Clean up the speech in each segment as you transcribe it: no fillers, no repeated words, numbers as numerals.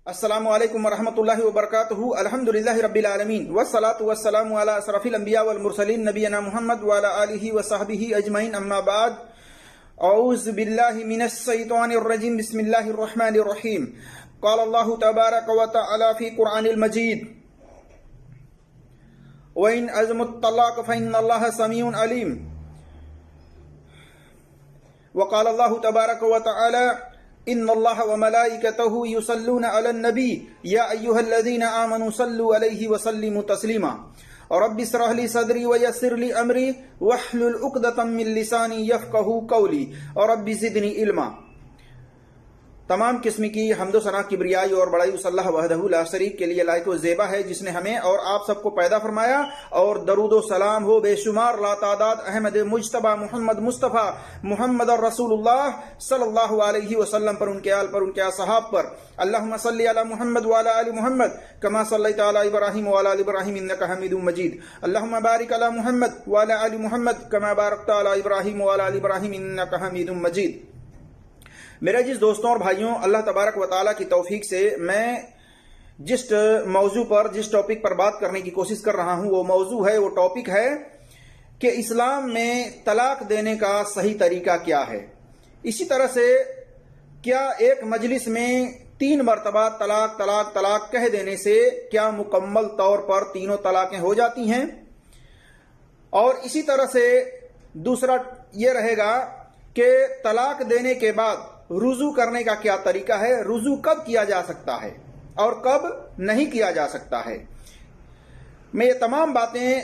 السلام علیکم ورحمۃ اللہ وبرکاتہ۔ الحمدللہ رب العالمین والصلاة والسلام علی اشرف الانبیاء والمرسلین نبینا محمد وعلی آلہ وصحبہ اجمعین، اما بعد، اعوذ باللہ من الشیطان الرجیم، بسم اللہ الرحمن الرحیم۔ قال اللہ تبارک وتعالی فی قرآن المجید: وَإِنْ عَزَمُوا الطَّلَاقَ فَإِنَّ اللَّهَ سَمِيعٌ عَلِيمٌ۔ وقال اللہ تبارک وتعالی: ان اللہ وملائکتہ یصلون علی النبی یا ایھا الذین آمنوا صلوا علیہ وسلموا تسلیما۔ رب اشرح لی صدری ویسر لی امری واحلل عقدۃ من لسانی یفقہوا قولی رب زدنی علما۔ تمام قسم کی حمد و ثنا، کبریائی اور بڑائی اس اللہ وحدہ لا شریک کے لیے لائق و زیبا ہے، جس نے ہمیں اور آپ سب کو پیدا فرمایا، اور درود و سلام ہو بے شمار لاتعداد احمد مجتبی محمد مصطفیٰ محمد الرسول اللہ صلی اللہ علیہ وسلم پر، ان کے آل پر، ان کے اصحاب پر۔ اللہم صلی علی محمد وعلی آل محمد کما صلیت علی ابراہیم وعلی آل ابراہیم انک حمید مجید۔ اللہم بارک علی محمد وعلی آل محمد کما بارکت علی ابراہیم وعلی آل ابراہیم انک حمید مجید۔ میرے عزیز دوستوں اور بھائیوں، اللہ تبارک و تعالیٰ کی توفیق سے میں جس موضوع پر، جس ٹاپک پر بات کرنے کی کوشش کر رہا ہوں، وہ موضوع ہے، وہ ٹاپک ہے کہ اسلام میں طلاق دینے کا صحیح طریقہ کیا ہے۔ اسی طرح سے کیا ایک مجلس میں 3 مرتبہ طلاق طلاق طلاق کہہ دینے سے کیا مکمل طور پر تینوں طلاقیں ہو جاتی ہیں؟ اور اسی طرح سے دوسرا یہ رہے گا کہ طلاق دینے کے بعد رجوع کرنے کا کیا طریقہ ہے، رجوع کب کیا جا سکتا ہے اور کب نہیں کیا جا سکتا ہے۔ میں یہ تمام باتیں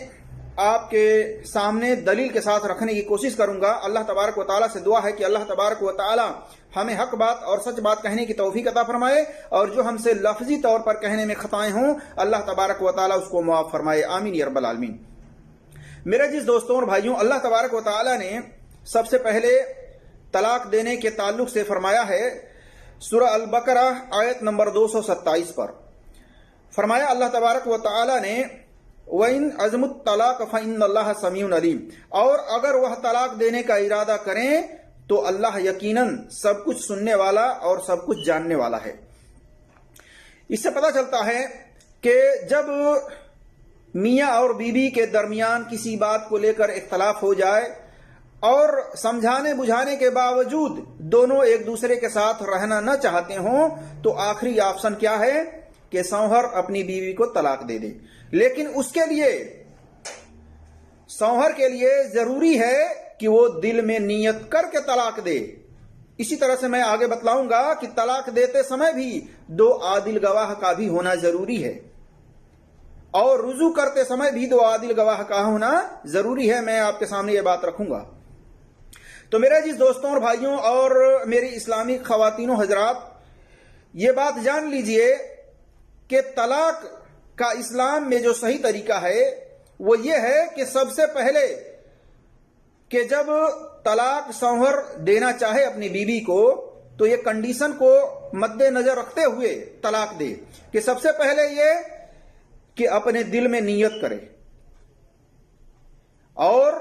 آپ کے سامنے دلیل کے ساتھ رکھنے کی کوشش کروں گا۔ اللہ تبارک و تعالیٰ سے دعا ہے کہ اللہ تبارک و تعالیٰ ہمیں حق بات اور سچ بات کہنے کی توفیق عطا فرمائے، اور جو ہم سے لفظی طور پر کہنے میں خطائیں ہوں، اللہ تبارک و تعالیٰ اس کو معاف فرمائے، آمین یا رب العالمین۔ میرے جس دوستوں اور بھائیوں، اللہ تبارک و تعالیٰ نے سب سے پہلے طلاق دینے کے تعلق سے فرمایا ہے، سورہ البقرہ آیت نمبر 227 پر فرمایا اللہ تبارک و تعالی نے: وَإِنْ عَزَمُوا الطَّلَاقَ فَإِنَّ اللَّهَ سَمِيعٌ عَلِيمٌ، اور اگر وہ طلاق دینے کا ارادہ کریں تو اللہ یقیناً سب کچھ سننے والا اور سب کچھ جاننے والا ہے۔ اس سے پتہ چلتا ہے کہ جب میاں اور بیوی کے درمیان کسی بات کو لے کر اختلاف ہو جائے اور سمجھانے بجھانے کے باوجود دونوں ایک دوسرے کے ساتھ رہنا نہ چاہتے ہوں، تو آخری آپشن کیا ہے کہ شوہر اپنی بیوی کو طلاق دے دے۔ لیکن اس کے لیے، شوہر کے لیے ضروری ہے کہ وہ دل میں نیت کر کے طلاق دے۔ اسی طرح سے میں آگے بتلاؤں گا کہ طلاق دیتے سمے بھی 2 عادل گواہ کا بھی ہونا ضروری ہے، اور رجوع کرتے سمے بھی 2 عادل گواہ کا ہونا ضروری ہے۔ میں آپ کے سامنے یہ بات رکھوں گا۔ تو میرے جس دوستوں اور بھائیوں اور میری اسلامی خواتین و حضرات، یہ بات جان لیجئے کہ طلاق کا اسلام میں جو صحیح طریقہ ہے وہ یہ ہے کہ سب سے پہلے کہ جب طلاق شوہر دینا چاہے اپنی بیوی کو، تو یہ کنڈیشن کو مد نظر رکھتے ہوئے طلاق دے کہ سب سے پہلے یہ کہ اپنے دل میں نیت کرے، اور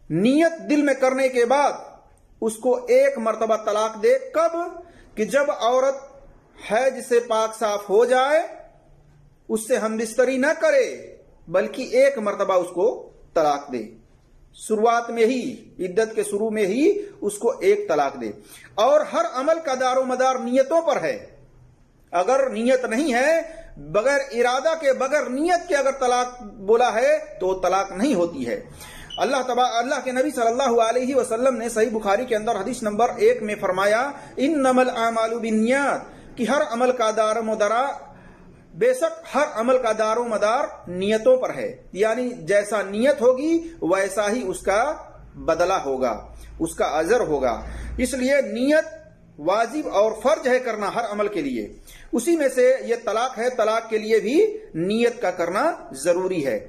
نیت دل میں کرنے کے بعد اس کو 1 مرتبہ طلاق دے۔ کب؟ کہ جب عورت حیض سے پاک صاف ہو جائے، اس سے ہم بستری نہ کرے، بلکہ 1 مرتبہ اس کو طلاق دے، شروعات میں ہی، عدت کے شروع میں ہی اس کو 1 طلاق دے۔ اور ہر عمل کا دار و مدار نیتوں پر ہے۔ اگر نیت نہیں ہے، بغیر ارادہ کے، بغیر نیت کے اگر طلاق بولا ہے تو طلاق نہیں ہوتی ہے۔ اللہ کے نبی صلی اللہ علیہ وسلم نے صحیح بخاری کے اندر حدیث نمبر 1 میں فرمایا: انما الاعمال بالنیات، کہ ہر عمل کا دار و مدار، بے شک ہر عمل کا دار و مدار نیتوں پر ہے، یعنی جیسا نیت ہوگی ویسا ہی اس کا بدلہ ہوگا، اس کا اجر ہوگا۔ اس لیے نیت واجب اور فرض ہے کرنا ہر عمل کے لیے۔ اسی میں سے یہ طلاق ہے، طلاق کے لیے بھی نیت کا کرنا ضروری ہے۔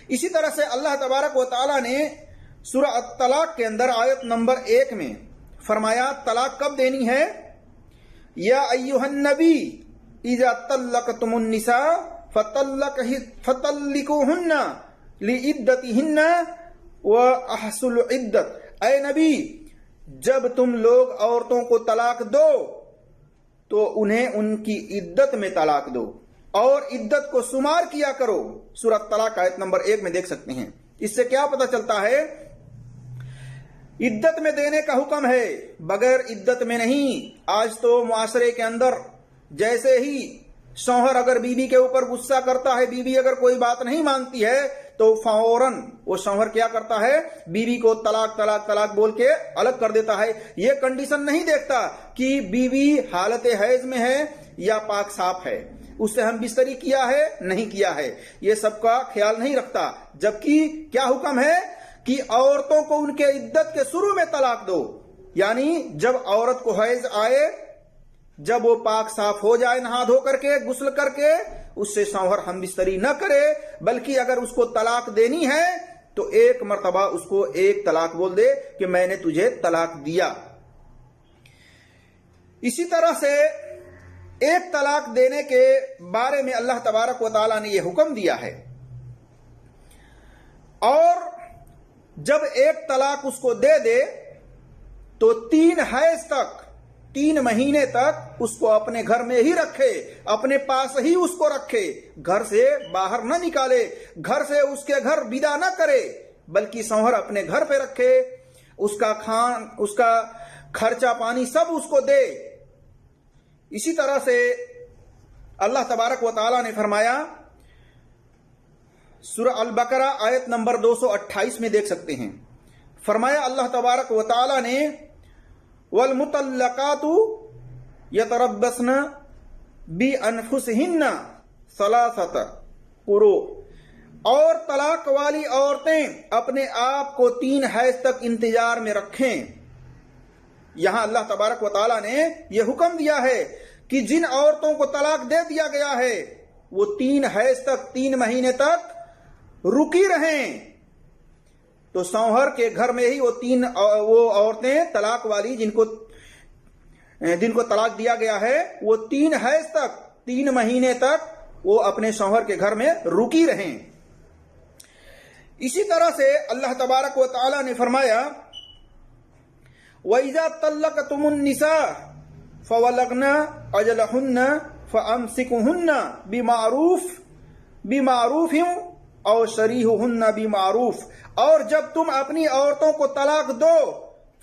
اسی طرح سے اللہ تبارک و تعالیٰ نے سورہ الطلاق کے اندر آیت نمبر 1 میں فرمایا طلاق کب دینی ہے: یا ایھا النبی اذا طلقتم النساء فطلقوهن لعدتهن واحصوا العدت، اے نبی جب تم لوگ عورتوں کو طلاق دو تو انہیں ان کی عدت میں طلاق دو اور عدت کو شمار کیا کرو. سورۃ طلاق آیت نمبر 1 میں دیکھ سکتے ہیں. اس سے کیا پتہ چلتا ہے؟ عدت میں دینے کا حکم ہے، بغیر عدت میں نہیں. آج تو معاشرے کے اندر جیسے ہی شوہر اگر بیوی کے اوپر غصہ کرتا ہے، بیوی اگر کوئی بات نہیں مانتی ہے تو فوراً وہ شوہر کیا کرتا ہے؟ بیوی کو طلاق طلاق طلاق بول کے الگ کر دیتا ہے. یہ کنڈیشن نہیں دیکھتا کہ بیوی حالت حیض میں ہے یا پاک صاف ہے، اس سے ہم بستری کیا ہے نہیں کیا ہے، یہ سب کا خیال نہیں رکھتا. جبکہ کیا حکم ہے کہ عورتوں کو ان کے عدت کے شروع میں طلاق دو. یعنی جب عورت کو حیض آئے، جب وہ پاک صاف ہو جائے نہا دھو کر کے، غسل کر کے، اس سے شوہر ہم بستری نہ کرے، بلکہ اگر اس کو طلاق دینی ہے تو ایک مرتبہ اس کو ایک طلاق بول دے کہ میں نے تجھے طلاق دیا. اسی طرح سے ایک طلاق دینے کے بارے میں اللہ تبارک و تعالیٰ نے یہ حکم دیا ہے، اور جب ایک طلاق اس کو دے دے تو 3 حیض تک، 3 مہینے تک اس کو اپنے گھر میں ہی رکھے، اپنے پاس ہی اس کو رکھے، گھر سے باہر نہ نکالے، گھر سے اس کے گھر ودا نہ کرے، بلکہ شوہر اپنے گھر پہ رکھے، اس کا خرچہ پانی سب اس کو دے. اسی طرح سے اللہ تبارک و تعالیٰ نے فرمایا، سورہ البقرہ آیت نمبر 228 میں دیکھ سکتے ہیں. فرمایا اللہ تبارک و تعالیٰ نے، والمطلقات یتربصن بانفسہن ثلاثۃ قروء، اور طلاق والی عورتیں اپنے آپ کو 3 حیض تک انتظار میں رکھیں. یہاں اللہ تبارک و تعالیٰ نے یہ حکم دیا ہے کہ جن عورتوں کو طلاق دے دیا گیا ہے وہ 3 حیض تک، 3 مہینے تک رکی رہیں. تو شوہر کے گھر میں ہی وہ عورتیں طلاق والی جن کو طلاق دیا گیا ہے، وہ 3 حیض تک، 3 مہینے تک وہ اپنے شوہر کے گھر میں رکی رہیں. اسی طرح سے اللہ تبارک و تعالیٰ نے فرمایا، وَإِذَا طَلَّقْتُمُ النِّسَاءَ فَبَلَغْنَ أَجَلَهُنَّ فَأَمْسِكُوهُنَّ بِمَعْرُوفٍ اور شریحُهُنَّ بِمَعْرُوفٍ، اور جب تم اپنی عورتوں کو طلاق دو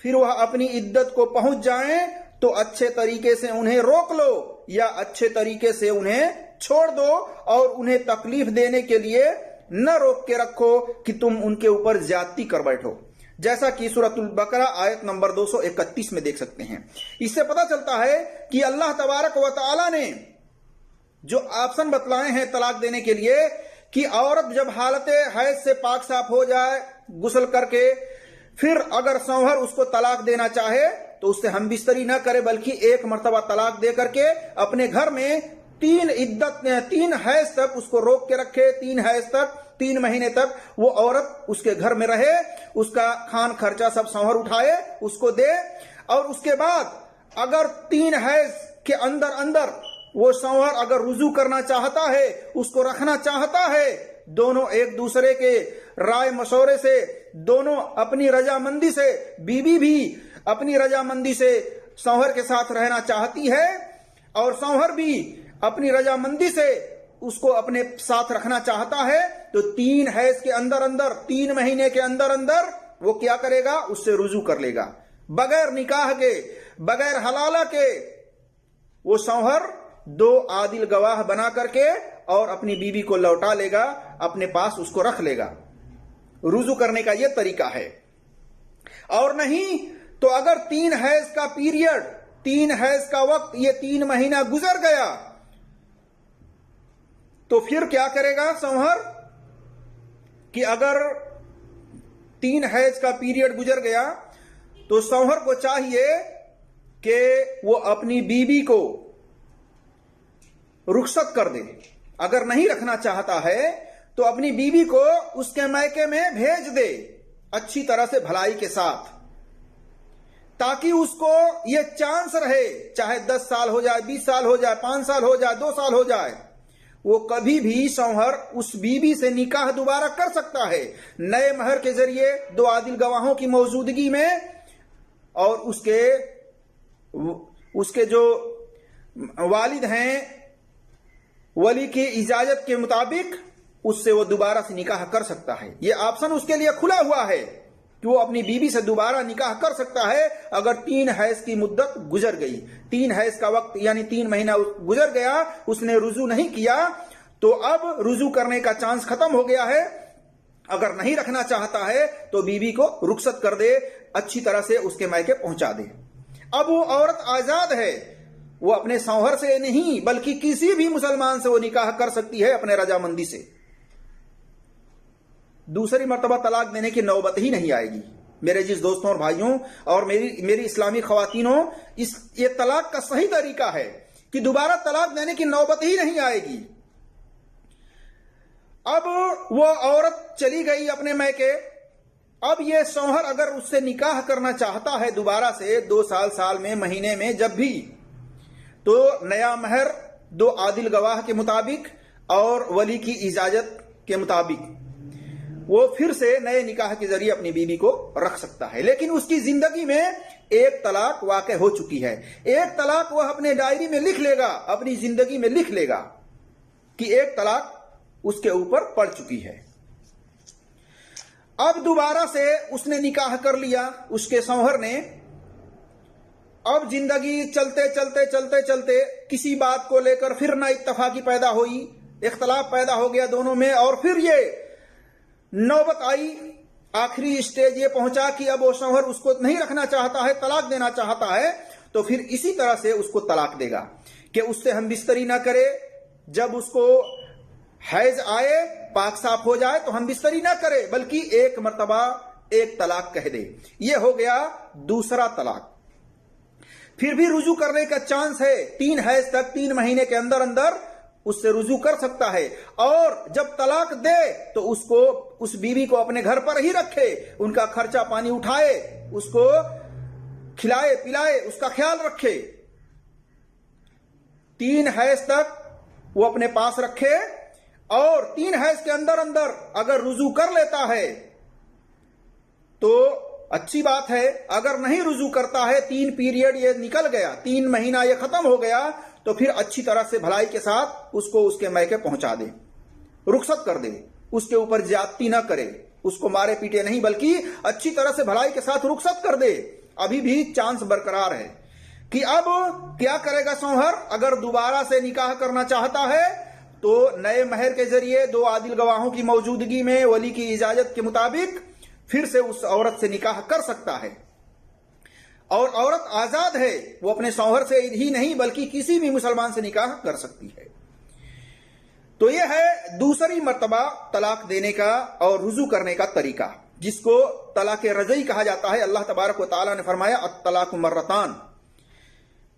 پھر وہ اپنی عدت کو پہنچ جائیں تو اچھے طریقے سے انہیں روک لو یا اچھے طریقے سے انہیں چھوڑ دو، اور انہیں تکلیف دینے کے لیے نہ روک کے رکھو کہ تم ان کے اوپر زیادتی کر بیٹھو، جیسا کہ سورۃ البقرہ آیت نمبر 231 میں دیکھ سکتے ہیں. اس سے پتہ چلتا ہے کہ اللہ تبارک و تعالیٰ نے جو آپشن بتلائے ہیں طلاق دینے کے لیے، کہ عورت جب حالت حیض سے پاک صاف ہو جائے غسل کر کے، پھر اگر شوہر اس کو طلاق دینا چاہے تو اس سے ہم بستری نہ کرے، بلکہ ایک مرتبہ طلاق دے کر کے اپنے گھر میں 3 حیض تک اس کو روک کے رکھے. 3 حیض تک، 3 مہینے تک وہ عورت اس کے گھر میں رہے، اس کا کھان خرچہ سب شوہر اٹھائے، اس کو دے. اور اس کے بعد اگر 3 حیض کے اندر وہ شوہر اگر رجوع کرنا چاہتا ہے، اس کو رکھنا چاہتا ہے، دونوں ایک دوسرے کے رائے مشورے سے، دونوں اپنی رضامندی سے، بیوی بھی اپنی رضامندی سے شوہر کے ساتھ رہنا چاہتی ہے اور شوہر بھی اپنی رضامندی سے اس کو اپنے ساتھ رکھنا چاہتا ہے، تو 3 حیض کے اندر 3 مہینے کے اندر وہ کیا کرے گا؟ اس سے رجوع کر لے گا، بغیر نکاح کے، بغیر حلالہ کے. وہ شوہر 2 عادل گواہ بنا کر کے اور اپنی بیوی کو لوٹا لے گا، اپنے پاس اس کو رکھ لے گا. رجوع کرنے کا یہ طریقہ ہے. اور نہیں تو اگر 3 حیض کا پیریڈ، 3 حیض کا وقت، یہ 3 مہینہ گزر گیا تو پھر کیا کرے گا شوہر؟ کہ اگر 3 حیض کا پیریڈ گزر گیا تو شوہر کو چاہیے کہ وہ اپنی بیوی کو رخصت کر دے. اگر نہیں رکھنا چاہتا ہے تو اپنی بیوی کو اس کے میکے میں بھیج دے اچھی طرح سے، بھلائی کے ساتھ، تاکہ اس کو یہ چانس رہے، چاہے 10 سال ہو جائے، 20 سال ہو جائے، 5 سال ہو جائے، 2 سال ہو جائے، وہ کبھی بھی شوہر اس بیوی سے نکاح دوبارہ کر سکتا ہے، نئے مہر کے ذریعے، 2 عادل گواہوں کی موجودگی میں، اور اس کے جو والد ہیں ولی کی اجازت کے مطابق اس سے وہ دوبارہ سے نکاح کر سکتا ہے. یہ آپشن اس کے لیے کھلا ہوا ہے کہ وہ اپنی بیوی سے دوبارہ نکاح کر سکتا ہے اگر 3 حیض کی مدت گزر گئی. 3 حیض کا وقت یعنی 3 مہینہ گزر گیا, اس نے رجوع نہیں کیا تو اب رجوع کرنے کا چانس ختم ہو گیا ہے. اگر نہیں رکھنا چاہتا ہے تو بیوی کو رخصت کر دے, اچھی طرح سے اس کے مائکے پہنچا دے. اب وہ عورت آزاد ہے, وہ اپنے شوہر سے نہیں بلکہ کسی بھی مسلمان سے وہ نکاح کر سکتی ہے اپنے رضامندی سے. دوسری مرتبہ طلاق دینے کی نوبت ہی نہیں آئے گی. میرے جس دوستوں اور بھائیوں اور میری اسلامی خواتینوں, یہ طلاق کا صحیح طریقہ ہے کہ دوبارہ طلاق دینے کی نوبت ہی نہیں آئے گی. اب وہ عورت چلی گئی اپنے میکے, اب یہ شوہر اگر اس سے نکاح کرنا چاہتا ہے دوبارہ سے 2 سال میں, مہینے میں, جب بھی, تو نیا مہر 2 عادل گواہ کے مطابق اور ولی کی اجازت کے مطابق وہ پھر سے نئے نکاح کے ذریعے اپنی بیوی کو رکھ سکتا ہے. لیکن اس کی زندگی میں 1 طلاق واقع ہو چکی ہے. 1 طلاق وہ اپنے ڈائری میں لکھ لے گا, اپنی زندگی میں لکھ لے گا کہ 1 طلاق اس کے اوپر پڑ چکی ہے. اب دوبارہ سے اس نے نکاح کر لیا اس کے شوہر نے. اب زندگی چلتے کسی بات کو لے کر پھر نہ اتفاقی پیدا ہوئی, اختلاف پیدا ہو گیا دونوں میں, اور پھر یہ نوبت آئی, آخری اسٹیج یہ پہنچا کہ اب وہ شوہر اس کو نہیں رکھنا چاہتا ہے, طلاق دینا چاہتا ہے, تو پھر اسی طرح سے اس کو طلاق دے گا کہ اس سے ہم بستری نہ کرے. جب اس کو حیض آئے, پاک صاف ہو جائے تو ہم بستری نہ کرے, بلکہ 1 مرتبہ 1 طلاق کہہ دے. یہ ہو گیا دوسرا طلاق. پھر بھی رجوع کرنے کا چانس ہے. 3 حیض تک 3 مہینے کے اندر اس سے رجوع کر سکتا ہے. اور جب طلاق دے تو اس بیوی کو اپنے گھر پر ہی رکھے, ان کا خرچہ پانی اٹھائے, اس کو کھلائے پلائے, اس کا خیال رکھے. 3 حیض تک وہ اپنے پاس رکھے, اور 3 حیض کے اندر اگر رجوع کر لیتا ہے تو اچھی بات ہے. اگر نہیں رجوع کرتا ہے, 3 پیریڈ یہ نکل گیا, 3 مہینہ یہ ختم ہو گیا, تو پھر اچھی طرح سے بھلائی کے ساتھ اس کو اس کے میکے پہنچا دے, رخصت کر دے. اس کے اوپر زیادتی نہ کرے, اس کو مارے پیٹے نہیں, بلکہ اچھی طرح سے بھلائی کے ساتھ رخصت کر دے. ابھی بھی چانس برقرار ہے کہ اب کیا کرے گا شوہر. اگر دوبارہ سے نکاح کرنا چاہتا ہے تو نئے مہر کے ذریعے 2 عادل گواہوں کی موجودگی میں ولی کی اجازت کے مطابق پھر سے اس عورت سے نکاح کر سکتا ہے. اور عورت آزاد ہے, وہ اپنے شوہر سے ہی نہیں بلکہ کسی بھی مسلمان سے نکاح کر سکتی ہے. تو یہ ہے دوسری مرتبہ طلاق دینے کا اور رجوع کرنے کا طریقہ, جس کو طلاق رجعی کہا جاتا ہے. اللہ تبارک و تعالی نے فرمایا الطلاق مرتان,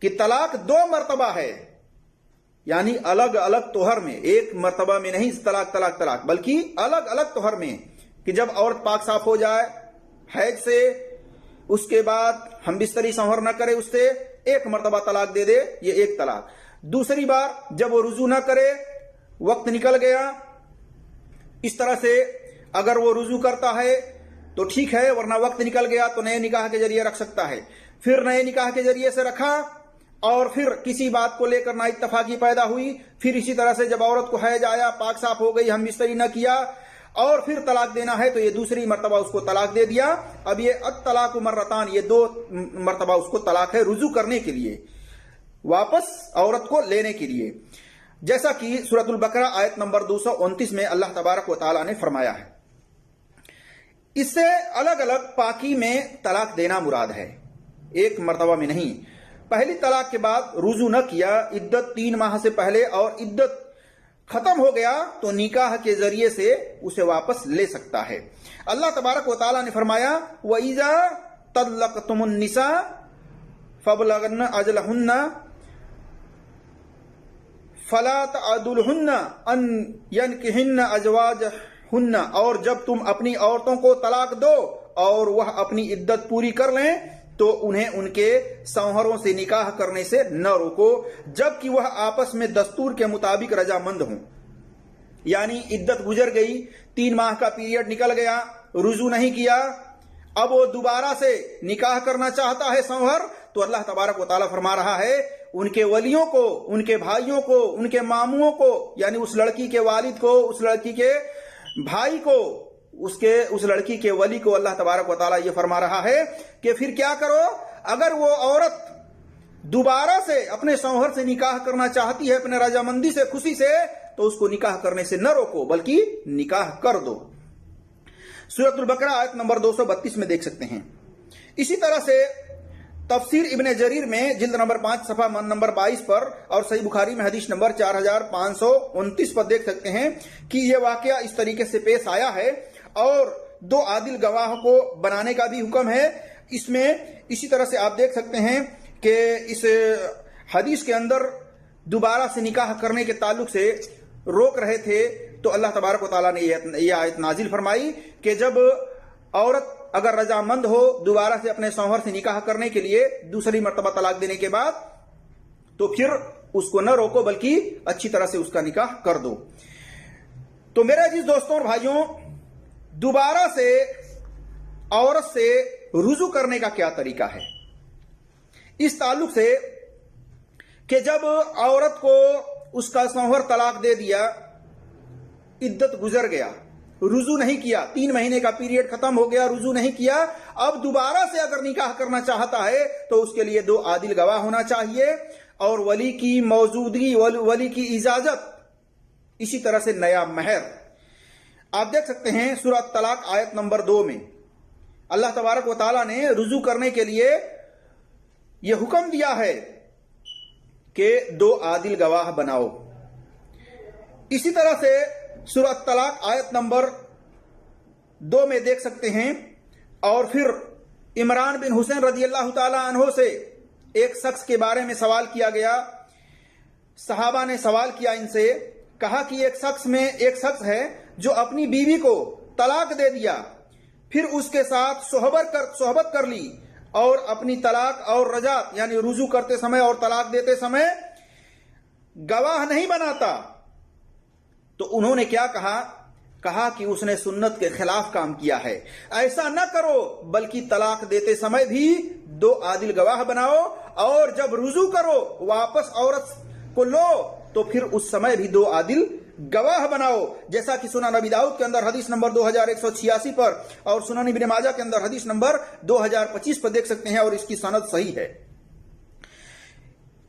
کہ طلاق 2 مرتبہ ہے, یعنی الگ الگ طہر میں, 1 مرتبہ میں نہیں طلاق بلکہ الگ الگ طہر میں, کہ جب عورت پاک صاف ہو جائے حیض سے, اس کے بعد ہم بستری شوہر نہ کرے, اس سے 1 مرتبہ طلاق دے دے, یہ 1 طلاق. دوسری بار جب وہ رجوع نہ کرے, وقت نکل گیا, اس طرح سے اگر وہ رجوع کرتا ہے تو ٹھیک ہے, ورنہ وقت نکل گیا تو نئے نکاح کے ذریعے رکھ سکتا ہے. پھر نئے نکاح کے ذریعے سے رکھا اور پھر کسی بات کو لے کر نا اتفاقی پیدا ہوئی, پھر اسی طرح سے جب عورت کو حیض آیا, پاک صاف ہو گئی, ہم بستری نہ کیا, اور پھر طلاق دینا ہے, تو یہ دوسری مرتبہ اس کو طلاق دے دیا. اب یہ الطلاق مرتان, یہ 2 مرتبہ اس کو طلاق ہے رجوع کرنے کے لیے, واپس عورت کو لینے کے لیے. جیسا کہ سورۃ البقرہ آیت نمبر 229 میں اللہ تبارک و تعالی نے فرمایا ہے. اس سے الگ الگ پاکی میں طلاق دینا مراد ہے, 1 مرتبہ میں نہیں. پہلی طلاق کے بعد رجوع نہ کیا, عدت 3 ماہ سے پہلے, اور عدت ختم ہو گیا تو نکاح کے ذریعے سے اسے واپس لے سکتا ہے. اللہ تبارک و تعالی نے فرمایا وَإِذَا طَلَّقْتُمُ النِّسَاءَ فَبْلَغْنَ أَجَلَهُنَّ فَلَا تَعْضُلْهُنَّ أَن يَنكِحْنَ أَزْوَاجَهُنَّ, اور جب تم اپنی عورتوں کو طلاق دو اور وہ اپنی عدت پوری کر لیں تو انہیں ان کے شوہروں سے نکاح کرنے سے نہ روکو, جبکہ وہ آپس میں دستور کے مطابق رضامند ہوں. یعنی عدت گزر گئی, 3 ماہ کا پیریڈ نکل گیا, رجوع نہیں کیا, اب وہ دوبارہ سے نکاح کرنا چاہتا ہے شوہر, تو اللہ تبارک و تعالیٰ فرما رہا ہے ان کے ولیوں کو، ان کے بھائیوں کو، ان کے ماموں کو، یعنی اس لڑکی کے والد کو، اس لڑکی کے بھائی کو، اس لڑکی کے ولی کو اللہ تبارک و تعالیٰ یہ فرما رہا ہے کہ پھر کیا کرو، اگر وہ عورت دوبارہ سے اپنے شوہر سے نکاح کرنا چاہتی ہے اپنے رضامندی سے، خوشی سے، تو اس کو نکاح کرنے سے نہ روکو بلکہ نکاح کر دو۔ سورۃ البقرہ آیت نمبر 232 میں دیکھ سکتے ہیں۔ اسی طرح سے تفسیر ابن جریر میں جلد نمبر 5 صفحہ نمبر 22 پر اور صحیح بخاری میں حدیث نمبر 4529 پر دیکھ سکتے ہیں کہ یہ واقعہ اس طریقے سے پیش آیا ہے، اور 2 عادل گواہ کو بنانے کا بھی حکم ہے اس میں۔ اسی طرح سے آپ دیکھ سکتے ہیں کہ اس حدیث کے اندر دوبارہ سے نکاح کرنے کے تعلق سے روک رہے تھے، تو اللہ تبارک و تعالیٰ نے یہ آیت نازل فرمائی کہ جب عورت اگر رضامند ہو دوبارہ سے اپنے شوہر سے نکاح کرنے کے لیے دوسری مرتبہ طلاق دینے کے بعد، تو پھر اس کو نہ روکو بلکہ اچھی طرح سے اس کا نکاح کر دو۔ تو میرے عزیز دوستوں اور بھائیوں، دوبارہ سے عورت سے رجوع کرنے کا کیا طریقہ ہے؟ اس تعلق سے کہ جب عورت کو اس کا شوہر طلاق دے دیا، عدت گزر گیا، رجوع نہیں کیا، 3 مہینے کا پیریڈ ختم ہو گیا، رجوع نہیں کیا، اب دوبارہ سے اگر نکاح کرنا چاہتا ہے تو اس کے لیے 2 عادل گواہ ہونا چاہیے اور ولی کی موجودگی، ولی کی اجازت، اسی طرح سے نیا مہر۔ آپ دیکھ سکتے ہیں سورہ طلاق آیت نمبر 2 میں اللہ تبارک و تعالیٰ نے رجوع کرنے کے لیے یہ حکم دیا ہے کہ 2 عادل گواہ بناؤ۔ اسی طرح سے سورہ طلاق آیت نمبر 2 میں دیکھ سکتے ہیں، اور پھر عمران بن حسین رضی اللہ تعالی عنہ سے ایک شخص کے بارے میں سوال کیا گیا۔ صحابہ نے سوال کیا ان سے، کہا کہ ایک شخص ہے جو اپنی بیوی کو طلاق دے دیا، پھر اس کے ساتھ صحبت کر لی، اور اپنی طلاق اور رجعت یعنی رجوع کرتے سمے اور طلاق دیتے سمے گواہ نہیں بناتا، تو انہوں نے کیا کہا کہ اس نے سنت کے خلاف کام کیا ہے، ایسا نہ کرو بلکہ طلاق دیتے سمے بھی 2 عادل گواہ بناؤ، اور جب رجوع کرو واپس عورت کو لو تو پھر اس سمے بھی 2 عادل گواہ بناؤ، جیسا کہ سنن نبی داؤد کے اندر حدیث نمبر 2186 پر اور سنن ابن ماجہ کے اندر حدیث نمبر 2025 پر دیکھ سکتے ہیں، اور اس کی سند صحیح ہے۔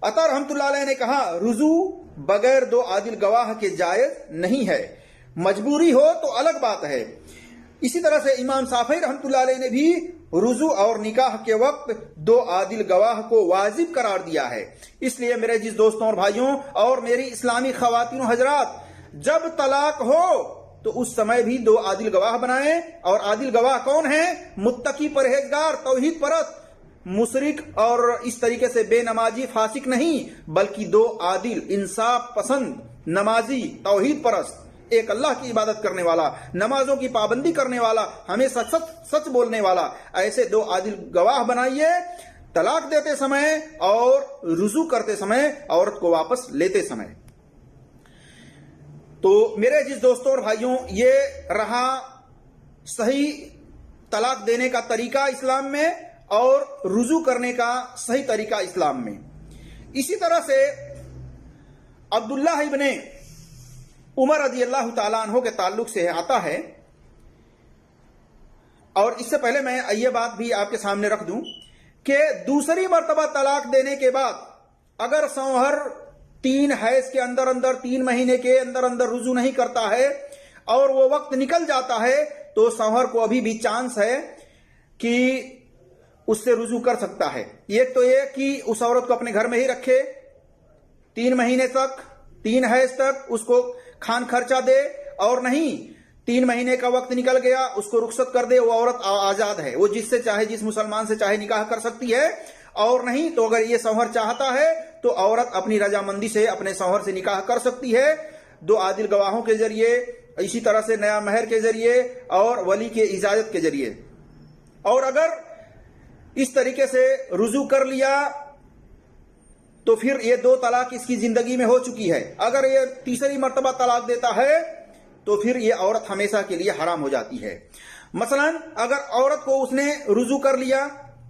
عطا رحمت اللہ علیہ نے کہا رجوع بغیر 2 عادل گواہ کے جائز نہیں ہے، مجبوری ہو تو الگ بات ہے۔ اسی طرح سے امام شافعی رحمت اللہ علیہ نے بھی رجوع اور نکاح کے وقت 2 عادل گواہ کو واجب قرار دیا ہے۔ اس لیے میرے عزیز دوستوں اور بھائیوں اور میری اسلامی خواتین و حضرات، جب طلاق ہو تو اس سمے بھی 2 عادل گواہ بنائیں، اور عادل گواہ کون ہیں؟ متقی، پرہیزگار، توحید پرست، مشرک اور اس طریقے سے بے نمازی، فاسق نہیں، بلکہ 2 عادل، انصاف پسند، نمازی، توحید پرست، ایک اللہ کی عبادت کرنے والا، نمازوں کی پابندی کرنے والا، ہمیشہ سچ بولنے والا، ایسے 2 عادل گواہ بنائیے طلاق دیتے سمے اور رجوع کرتے سمے، عورت کو واپس لیتے سمے۔ تو میرے عزیز دوستوں اور بھائیوں، یہ رہا صحیح طلاق دینے کا طریقہ اسلام میں اور رجوع کرنے کا صحیح طریقہ اسلام میں۔ اسی طرح سے عبداللہ ابن عمر رضی اللہ تعالیٰ عنہ کے تعلق سے آتا ہے، اور اس سے پہلے میں یہ بات بھی آپ کے سامنے رکھ دوں کہ دوسری مرتبہ طلاق دینے کے بعد اگر شوہر 3 حیض کے اندر 3 مہینے کے اندر رجوع نہیں کرتا ہے اور وہ وقت نکل جاتا ہے، تو شوہر کو ابھی بھی چانس ہے کہ اس سے رجوع کر سکتا ہے۔ ایک تو یہ کہ اس عورت کو اپنے گھر میں ہی رکھے 3 مہینے تک، 3 حیض تک اس کو کھان خرچہ دے، اور نہیں 3 مہینے کا وقت نکل گیا اس کو رخصت کر دے، وہ عورت آزاد ہے، وہ جس سے چاہے، جس مسلمان سے چاہے نکاح کر سکتی ہے، اور نہیں تو اگر یہ شوہر چاہتا ہے تو عورت اپنی رضامندی سے اپنے شوہر سے نکاح کر سکتی ہے 2 عادل گواہوں کے ذریعے، اسی طرح سے نیا مہر کے ذریعے اور ولی کے اجازت کے ذریعے۔ اور اگر اس طریقے سے رجوع کر لیا تو پھر یہ 2 طلاق اس کی زندگی میں ہو چکی ہے۔ اگر یہ تیسری مرتبہ طلاق دیتا ہے تو پھر یہ عورت ہمیشہ کے لیے حرام ہو جاتی ہے۔ مثلا اگر عورت کو اس نے رجوع کر لیا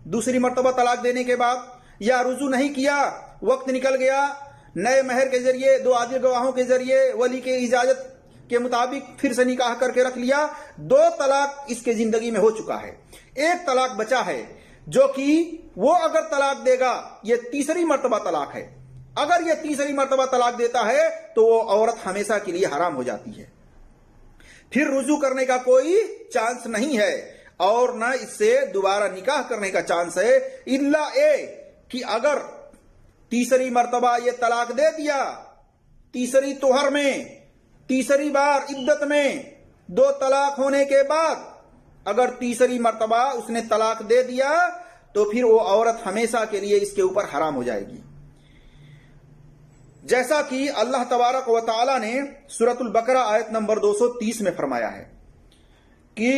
دوسری مرتبہ طلاق دینے کے بعد، یا رجوع نہیں کیا، وقت نکل گیا، نئے مہر کے ذریعے 2 عادل گواہوں کے ذریعے ولی کے اجازت کے مطابق پھر سے نکاح کر کے رکھ لیا، 2 طلاق اس کے زندگی میں ہو چکا ہے، 1 طلاق بچا ہے جو کہ وہ اگر طلاق دے گا یہ تیسری مرتبہ طلاق ہے، اگر یہ تیسری مرتبہ طلاق دیتا ہے تو وہ عورت ہمیشہ کے لیے حرام ہو جاتی ہے، پھر رجوع کرنے کا کوئی چانس نہیں ہے اور نہ اس سے دوبارہ نکاح کرنے کا چانس ہے، الا کہ اگر تیسری مرتبہ یہ طلاق دے دیا، تیسری طہر میں، تیسری بار عدت میں، 2 طلاق ہونے کے بعد اگر تیسری مرتبہ اس نے طلاق دے دیا تو پھر وہ عورت ہمیشہ کے لیے اس کے اوپر حرام ہو جائے گی، جیسا کہ اللہ تبارک و تعالی نے سورۃ البقرہ آیت نمبر 230 میں فرمایا ہے کہ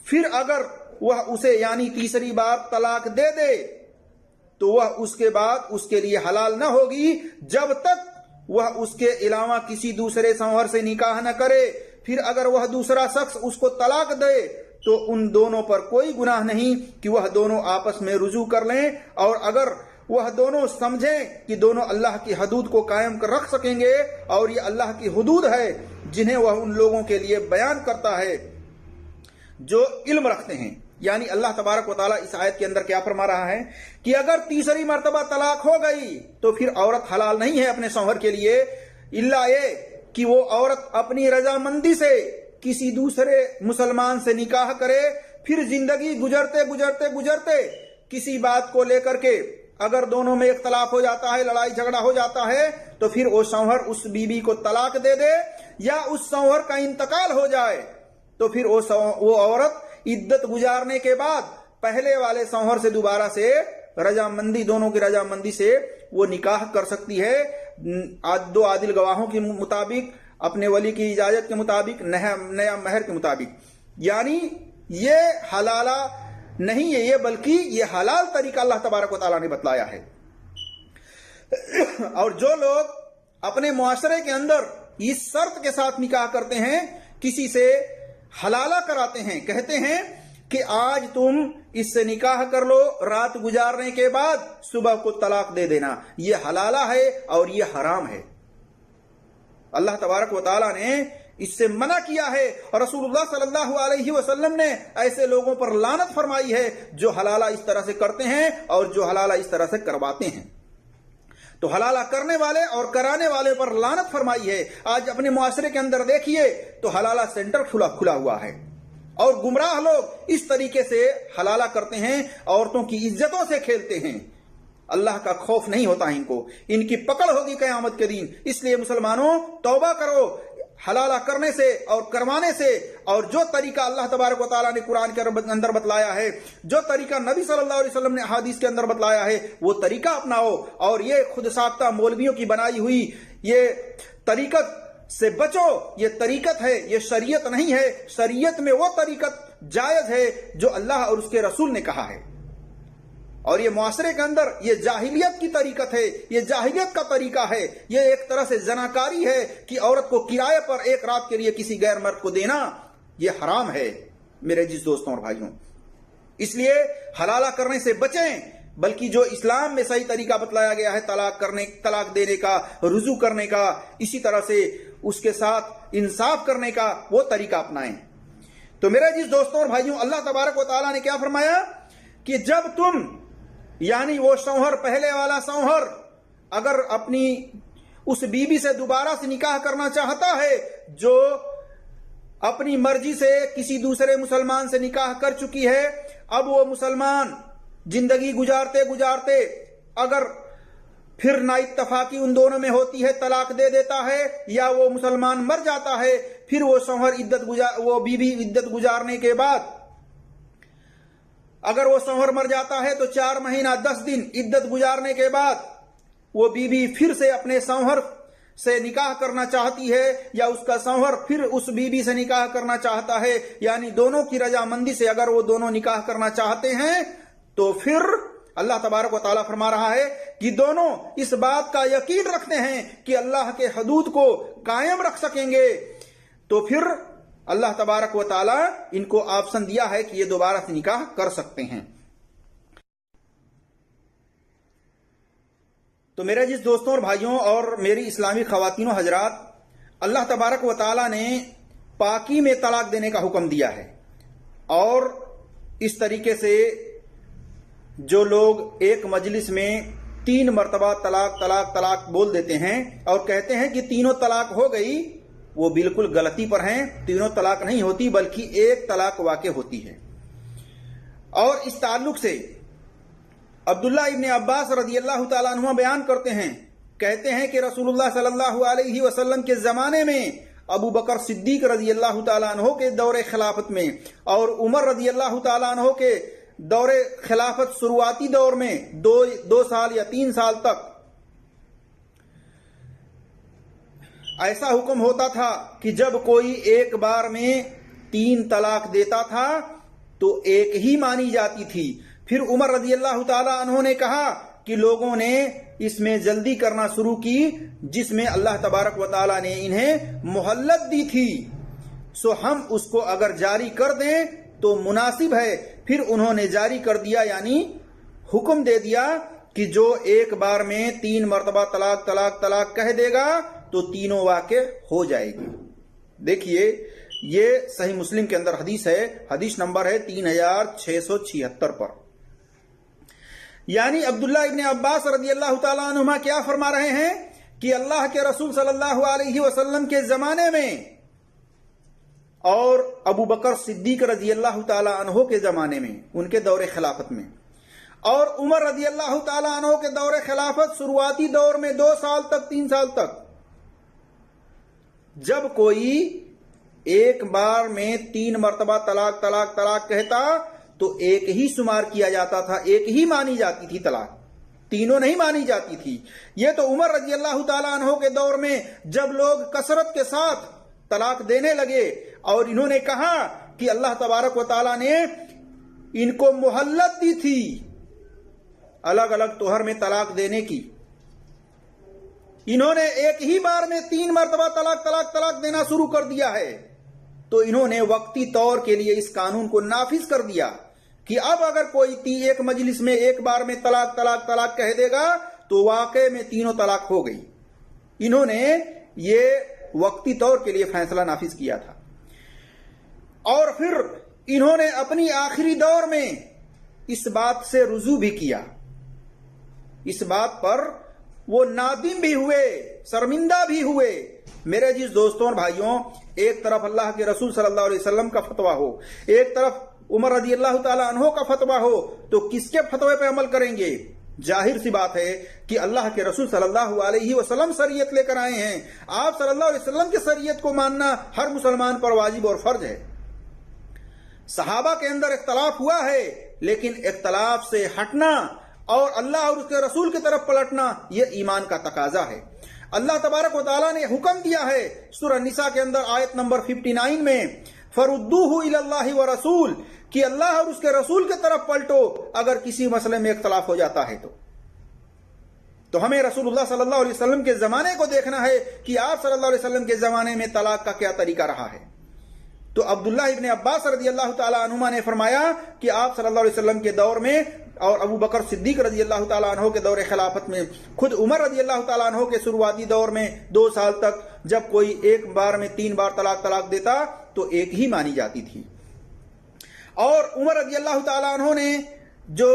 پھر اگر وہ اسے یعنی تیسری بار طلاق دے دے تو وہ اس کے بعد اس کے لیے حلال نہ ہوگی جب تک وہ اس کے علاوہ کسی دوسرے شوہر سے نکاح نہ کرے، پھر اگر وہ دوسرا شخص اس کو طلاق دے تو ان دونوں پر کوئی گناہ نہیں کہ وہ دونوں آپس میں رجوع کر لیں، اور اگر وہ دونوں سمجھیں کہ دونوں اللہ کی حدود کو قائم کر رکھ سکیں گے، اور یہ اللہ کی حدود ہے جنہیں وہ ان لوگوں کے لیے بیان کرتا ہے جو علم رکھتے ہیں۔ یعنی اللہ تبارک و تعالیٰ اس آیت کے اندر کیا فرما رہا ہے کہ اگر تیسری مرتبہ طلاق ہو گئی تو پھر عورت حلال نہیں ہے اپنے شوہر کے لیے، الا یہ کہ وہ عورت اپنی رضامندی سے کسی دوسرے مسلمان سے نکاح کرے، پھر زندگی گزرتے گزرتے گزرتے کسی بات کو لے کر کے اگر دونوں میں اختلاف ہو جاتا ہے، لڑائی جھگڑا ہو جاتا ہے تو پھر وہ شوہر اس بیوی کو طلاق دے دے یا اس شوہر کا انتقال ہو جائے تو پھر وہ عورت عدت گزارنے کے بعد پہلے والے شوہر سے دوبارہ سے رضامندی، دونوں کی رضامندی سے وہ نکاح کر سکتی ہے، 2 عادل گواہوں کے مطابق، اپنے ولی کی اجازت کے مطابق، نیا مہر کے مطابق۔ یعنی یہ حلالہ نہیں ہے یہ، بلکہ یہ حلال طریقہ اللہ تبارک و تعالیٰ نے بتلایا ہے۔ اور جو لوگ اپنے معاشرے کے اندر اس شرط کے ساتھ نکاح کرتے ہیں، کسی سے حلالہ کراتے ہیں، کہتے ہیں کہ آج تم اس سے نکاح کر لو، رات گزارنے کے بعد صبح کو طلاق دے دینا، یہ حلالہ ہے اور یہ حرام ہے۔ اللہ تبارک و تعالیٰ نے اس سے منع کیا ہے، اور رسول اللہ صلی اللہ علیہ وسلم نے ایسے لوگوں پر لعنت فرمائی ہے جو حلالہ اس طرح سے کرتے ہیں اور جو حلالہ اس طرح سے کرواتے ہیں۔ تو حلالہ کرنے والے اور کرانے والے پر لعنت فرمائی ہے۔ آج اپنے معاشرے کے اندر دیکھیے تو حلالہ سینٹر کھلا ہوا ہے، اور گمراہ لوگ اس طریقے سے حلالہ کرتے ہیں، عورتوں کی عزتوں سے کھیلتے ہیں، اللہ کا خوف نہیں ہوتا ان کو، ان کی پکڑ ہوگی قیامت کے دن۔ اس لیے مسلمانوں توبہ کرو حلالہ کرنے سے اور کروانے سے، اور جو طریقہ اللہ تبارک و تعالیٰ نے قرآن کے اندر بتلایا ہے، جو طریقہ نبی صلی اللہ علیہ وسلم نے حدیث کے اندر بتلایا ہے، وہ طریقہ اپناؤ، اور یہ خود ساختہ مولویوں کی بنائی ہوئی یہ طریقت سے بچو۔ یہ طریقت ہے، یہ شریعت نہیں ہے۔ شریعت میں وہ طریقت جائز ہے جو اللہ اور اس کے رسول نے کہا ہے، اور یہ معاشرے کے اندر یہ جاہلیت کی طریقت ہے، یہ جاہلیت کا طریقہ ہے، یہ ایک طرح سے زناکاری ہے کہ عورت کو کرائے پر 1 رات کے لیے کسی غیر مرد کو دینا، یہ حرام ہے میرے جس دوستوں اور بھائیوں۔ اس لیے حلالہ کرنے سے بچیں، بلکہ جو اسلام میں صحیح طریقہ بتلایا گیا ہے طلاق دینے کا، رجوع کرنے کا، اسی طرح سے اس کے ساتھ انصاف کرنے کا، وہ طریقہ اپنائیں۔ تو میرے جس دوستوں اور بھائیوں، اللہ تبارک و تعالیٰ نے کیا فرمایا کہ جب تم یعنی وہ شوہر، پہلے والا شوہر اگر اپنی اس بیوی سے دوبارہ سے نکاح کرنا چاہتا ہے جو اپنی مرضی سے کسی دوسرے مسلمان سے نکاح کر چکی ہے، اب وہ مسلمان زندگی گزارتے گزارتے اگر پھر نا اتفاقی ان دونوں میں ہوتی ہے، طلاق دے دیتا ہے، یا وہ مسلمان مر جاتا ہے، پھر وہ شوہر وہ بیوی عدت گزارنے کے بعد اگر وہ شوہر مر جاتا ہے تو 4 مہینہ 10 دن عدت گزارنے کے بعد وہ بیوی پھر سے اپنے شوہر سے نکاح کرنا چاہتی ہے، یا اس کا شوہر پھر اس بیوی سے نکاح کرنا چاہتا ہے، یعنی دونوں کی رضامندی سے اگر وہ دونوں نکاح کرنا چاہتے ہیں، تو پھر اللہ تبارک و تعالیٰ فرما رہا ہے کہ دونوں اس بات کا یقین رکھتے ہیں کہ اللہ کے حدود کو قائم رکھ سکیں گے، تو پھر اللہ تبارک و تعالیٰ ان کو آپشن دیا ہے کہ یہ دوبارہ سے نکاح کر سکتے ہیں۔ تو میرے جس دوستوں اور بھائیوں اور میری اسلامی خواتین و حضرات، اللہ تبارک و تعالی نے پاکی میں طلاق دینے کا حکم دیا ہے، اور اس طریقے سے جو لوگ ایک مجلس میں 3 مرتبہ طلاق طلاق طلاق بول دیتے ہیں اور کہتے ہیں کہ تینوں طلاق ہو گئی، وہ بالکل غلطی پر ہیں۔ تینوں طلاق نہیں ہوتی، بلکہ ایک طلاق واقع ہوتی ہے۔ اور اس تعلق سے عبداللہ ابن عباس رضی اللہ تعالیٰ عنہ بیان کرتے ہیں، کہتے ہیں کہ رسول اللہ صلی اللہ علیہ وسلم کے زمانے میں ابو بکر صدیق رضی اللہ تعالیٰ عنہ کے دور خلافت میں اور عمر رضی اللہ تعالیٰ عنہ کے دور خلافت شروعاتی دور میں 2 سال یا 3 سال تک ایسا حکم ہوتا تھا کہ جب کوئی ایک بار میں 3 طلاق دیتا تھا تو ایک ہی مانی جاتی تھی۔ پھر عمر رضی اللہ تعالی عنہ نے کہا کہ لوگوں نے اس میں جلدی کرنا شروع کی جس میں اللہ تبارک و تعالی نے انہیں مہلت دی تھی، سو ہم اس کو اگر جاری کر دیں تو مناسب ہے۔ پھر انہوں نے جاری کر دیا، یعنی حکم دے دیا کہ جو ایک بار میں 3 مرتبہ طلاق طلاق طلاق کہہ دے گا تو تینوں واقع ہو جائے گی۔ دیکھیے یہ صحیح مسلم کے اندر حدیث ہے، حدیث نمبر ہے 3676 پر۔ یعنی عبداللہ ابن عباس رضی اللہ تعالیٰ عنہما کیا فرما رہے ہیں کہ اللہ کے رسول صلی اللہ علیہ وسلم کے زمانے میں اور ابو بکر صدیق رضی اللہ تعالیٰ عنہ کے زمانے میں، ان کے دور خلافت میں، اور عمر رضی اللہ تعالیٰ عنہ کے دور خلافت شروعاتی دور میں 2 سال تک 3 سال تک، جب کوئی ایک بار میں 3 مرتبہ طلاق طلاق طلاق کہتا تو ایک ہی شمار کیا جاتا تھا، ایک ہی مانی جاتی تھی طلاق، تینوں نہیں مانی جاتی تھی۔ یہ تو عمر رضی اللہ تعالیٰ عنہ کے دور میں جب لوگ کثرت کے ساتھ طلاق دینے لگے اور انہوں نے کہا کہ اللہ تبارک و تعالیٰ نے ان کو مہلت دی تھی الگ الگ طہر میں طلاق دینے کی، انہوں نے ایک ہی بار میں 3 مرتبہ طلاق طلاق طلاق دینا شروع کر دیا ہے، تو انہوں نے وقتی طور کے لیے اس قانون کو نافذ کر دیا کہ اب اگر کوئی ایک مجلس میں ایک بار میں طلاق طلاق طلاق کہہ دے گا تو واقع میں تینوں طلاق ہو گئی۔ انہوں نے یہ وقتی طور کے لیے فیصلہ نافذ کیا تھا، اور پھر انہوں نے اپنی آخری دور میں اس بات سے رجوع بھی کیا، اس بات پر وہ نادم بھی ہوئے، شرمندہ بھی ہوئے۔ میرے جس دوستوں اور بھائیوں، ایک طرف اللہ کے رسول صلی اللہ علیہ وسلم کا فتویٰ ہو، ایک طرف عمر رضی اللہ تعالی عنہ کا فتویٰ ہو، تو کس کے فتوے پہ عمل کریں گے؟ ظاہر سی بات ہے کہ اللہ کے رسول صلی اللہ علیہ وسلم شریعت لے کر آئے ہیں، آپ صلی اللہ علیہ وسلم کی شریعت کو ماننا ہر مسلمان پر واجب اور فرض ہے۔ صحابہ کے اندر اختلاف ہوا ہے، لیکن اختلاف سے ہٹنا اور اللہ اور اس کے رسول کی طرف پلٹنا یہ ایمان کا تقاضا ہے۔ اللہ تبارک و تعالیٰ نے حکم دیا ہے سورہ نساء کے اندر آیت نمبر 59 میں، فَرُدُّوهُ إِلَى اللَّهِ وَرَسُولِ، کہ اللہ اور اس کے رسول کی طرف پلٹو اگر کسی مسئلے میں اختلاف ہو جاتا ہے تو ہمیں رسول اللہ صلی اللہ علیہ وسلم کے زمانے کو دیکھنا ہے کہ آپ صلی اللہ علیہ وسلم کے زمانے میں طلاق کا کیا طریقہ رہا ہے۔ تو عبداللہ ابن عباس رضی اللہ تعالیٰ عنہما نے فرمایا کہ آپ صلی اللہ علیہ وسلم کے دور میں اور ابو بکر صدیق رضی اللہ تعالیٰ عنہ کے دور خلافت میں، خود عمر رضی اللہ تعالیٰ عنہ کے شروعاتی دور میں 2 سال تک جب کوئی ایک بار میں 3 بار طلاق طلاق دیتا تو ایک ہی مانی جاتی تھی۔ اور عمر رضی اللہ تعالیٰ عنہ نے جو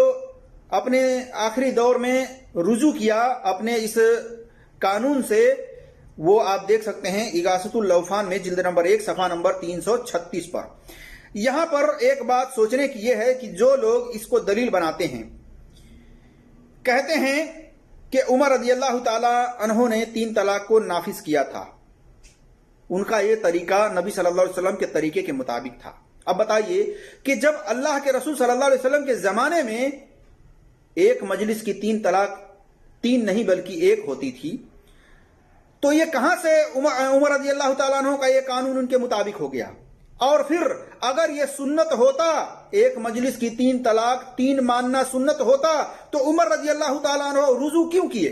اپنے آخری دور میں رجوع کیا اپنے اس قانون سے، وہ آپ دیکھ سکتے ہیں اغاثۃ اللوفان میں جلد نمبر 1 صفحہ نمبر 336 پر۔ یہاں پر ایک بات سوچنے کی یہ ہے کہ جو لوگ اس کو دلیل بناتے ہیں، کہتے ہیں کہ عمر رضی اللہ تعالی عنہ نے 3 طلاق کو نافذ کیا تھا، ان کا یہ طریقہ نبی صلی اللہ علیہ وسلم کے طریقے کے مطابق تھا۔ اب بتائیے کہ جب اللہ کے رسول صلی اللہ علیہ وسلم کے زمانے میں ایک مجلس کی 3 طلاق، 3 نہیں بلکہ 1 ہوتی تھی، تو یہ کہاں سے عمر رضی اللہ تعالیٰ عنہ کا یہ قانون ان کے مطابق ہو گیا؟ اور پھر اگر یہ سنت ہوتا، ایک مجلس کی 3 طلاق 3 ماننا سنت ہوتا، تو عمر رضی اللہ تعالیٰ عنہ رجوع کیوں کیے؟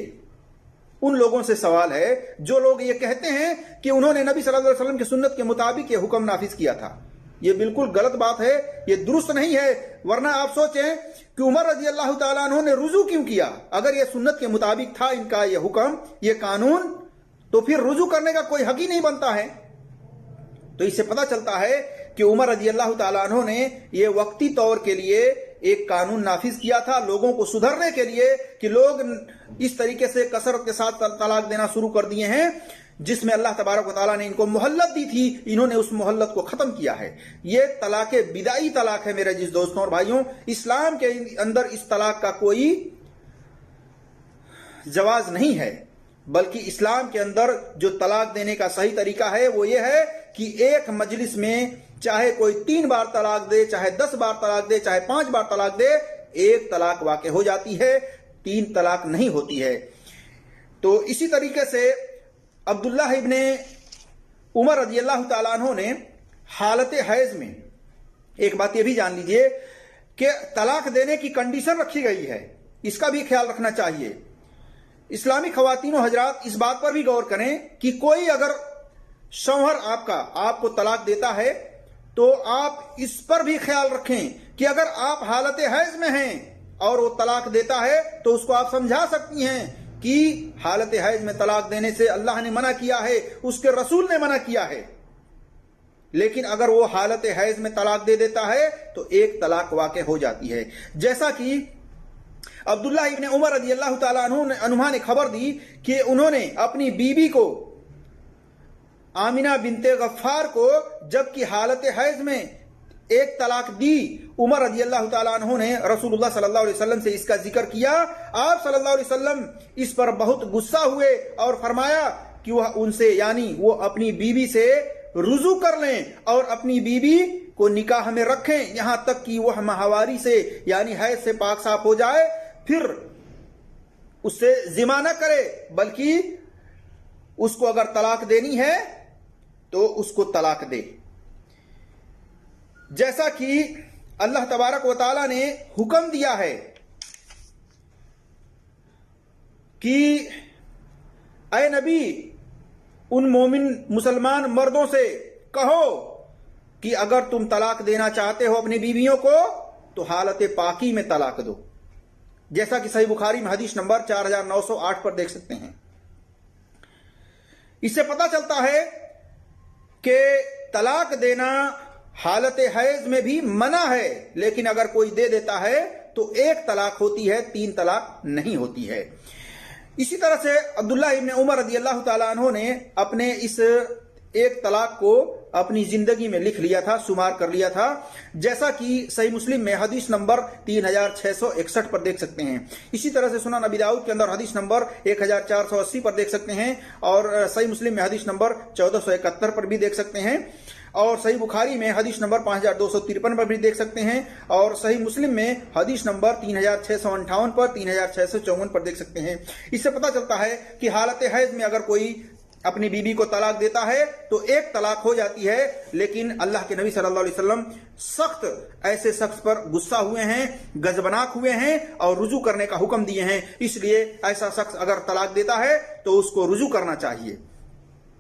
ان لوگوں سے سوال ہے جو لوگ یہ کہتے ہیں کہ انہوں نے نبی صلی اللہ علیہ وسلم کی سنت کے مطابق یہ حکم نافذ کیا تھا۔ یہ بالکل غلط بات ہے، یہ درست نہیں ہے۔ ورنہ آپ سوچیں کہ عمر رضی اللہ تعالیٰ عنہ نے رجوع کیوں کیا؟ اگر یہ سنت کے مطابق تھا ان کا یہ حکم، یہ قانون، تو پھر رجوع کرنے کا کوئی حق ہی نہیں بنتا ہے۔ تو اس سے پتہ چلتا ہے کہ عمر رضی اللہ تعالیٰ عنہ نے یہ وقتی طور کے لیے ایک قانون نافذ کیا تھا لوگوں کو سدھرنے کے لیے، کہ لوگ اس طریقے سے کثرت کے ساتھ طلاق دینا شروع کر دیے ہیں، جس میں اللہ تبارک و تعالیٰ نے ان کو مہلت دی تھی، انہوں نے اس مہلت کو ختم کیا ہے۔ یہ طلاق بدعی طلاق ہے میرے عزیز دوستوں اور بھائیوں۔ اسلام کے اندر اس طلاق کا کوئی جواز نہیں ہے، بلکہ اسلام کے اندر جو طلاق دینے کا صحیح طریقہ ہے وہ یہ ہے کہ ایک مجلس میں چاہے کوئی 3 بار طلاق دے، چاہے 10 بار طلاق دے، چاہے 5 بار طلاق دے، ایک طلاق واقع ہو جاتی ہے، 3 طلاق نہیں ہوتی ہے۔ تو اسی طریقے سے عبداللہ ابن عمر رضی اللہ تعالیٰ عنہ نے حالت حیض میں ایک بات یہ بھی جان لیجئے کہ طلاق دینے کی کنڈیشن رکھی گئی ہے، اس کا بھی خیال رکھنا چاہیے۔ اسلامی خواتین و حضرات اس بات پر بھی غور کریں کہ کوئی اگر شوہر آپ کو طلاق دیتا ہے تو آپ اس پر بھی خیال رکھیں کہ اگر آپ حالت حیض میں ہیں اور وہ طلاق دیتا ہے تو اس کو آپ سمجھا سکتی ہیں کہ حالت حیض میں طلاق دینے سے اللہ نے منع کیا ہے، اس کے رسول نے منع کیا ہے۔ لیکن اگر وہ حالت حیض میں طلاق دے دیتا ہے تو ایک طلاق واقع ہو جاتی ہے، جیسا کہ عبداللہ ابن عمر رضی اللہ تعالیٰ عنہ نے خبر دی کہ انہوں نے اپنی بیوی کو آمنہ بنت غفار کو جبکہ حالت حیض میں ایک طلاق دی، عمر رضی اللہ تعالیٰ عنہ نے رسول اللہ صلی اللہ علیہ وسلم سے اس کا ذکر کیا۔ آپ صلی اللہ علیہ وسلم اس پر بہت غصہ ہوئے اور فرمایا کہ وہ ان سے یعنی وہ اپنی بیوی سے رجوع کر لیں اور اپنی بیوی کو نکاح میں رکھیں یہاں تک کہ وہ ماہواری سے یعنی حیض سے پاک صاف ہو جائے، پھر اس سے زنا نہ کرے، بلکہ اس کو اگر طلاق دینی ہے تو اس کو طلاق دے۔ جیسا کہ اللہ تبارک و تعالی نے حکم دیا ہے کہ اے نبی ان مومن مسلمان مردوں سے کہو کہ اگر تم طلاق دینا چاہتے ہو اپنی بیویوں کو تو حالت پاکی میں طلاق دو، جیسا کہ صحیح بخاری میں حدیث نمبر 4908 پر دیکھ سکتے ہیں۔ اس سے پتہ چلتا ہے کہ طلاق دینا حالت حیض میں بھی منع ہے، لیکن اگر کوئی دے دیتا ہے تو ایک طلاق ہوتی ہے، 3 طلاق نہیں ہوتی ہے۔ اسی طرح سے عبداللہ ابن عمر رضی اللہ تعالیٰ عنہ نے اپنے اس ایک طلاق کو اپنی زندگی میں لکھ لیا تھا، شمار کر لیا تھا، جیسا کہ صحیح مسلم میں حدیث نمبر 3661 پر دیکھ سکتے ہیں۔ اسی طرح سے سنن ابی داؤد کے اندر حدیث نمبر 1480 پر دیکھ سکتے ہیں، اور صحیح مسلم میں حدیث نمبر 1471 پر بھی دیکھ سکتے ہیں، اور صحیح بخاری میں حدیث نمبر 5253 پر بھی دیکھ سکتے ہیں، اور صحیح مسلم میں حدیث نمبر 3658 پر 3654 پر دیکھ سکتے ہیں۔ اس سے پتہ چلتا ہے کہ حالت حیض میں اگر کوئی اپنی بیوی کو طلاق دیتا ہے تو ایک طلاق ہو جاتی ہے، لیکن اللہ کے نبی صلی اللہ علیہ وسلم سخت ایسے شخص پر غصہ ہوئے ہیں، غضبناک ہوئے ہیں اور رجوع کرنے کا حکم دیے ہیں۔ اس لیے ایسا شخص اگر طلاق دیتا ہے تو اس کو رجوع کرنا چاہیے،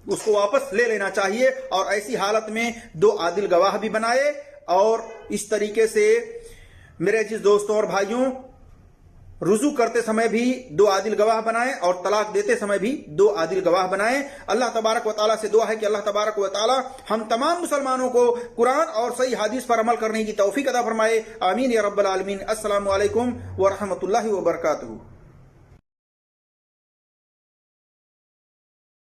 اس کو واپس لے لینا چاہیے، اور ایسی حالت میں 2 عادل گواہ بھی بنائے، اور اس طریقے سے میرے عزیز دوستوں اور بھائیوں رجوع کرتے سمے بھی 2 عادل گواہ بنائیں اور طلاق دیتے سمے بھی 2 عادل گواہ بنائیں۔ اللہ تبارک و تعالیٰ سے دعا ہے کہ اللہ تبارک و تعالیٰ ہم تمام مسلمانوں کو قرآن اور صحیح حدیث پر عمل کرنے کی توفیق عطا فرمائے، آمین یا رب العالمین۔ السلام علیکم ورحمۃ اللہ وبرکاتہ۔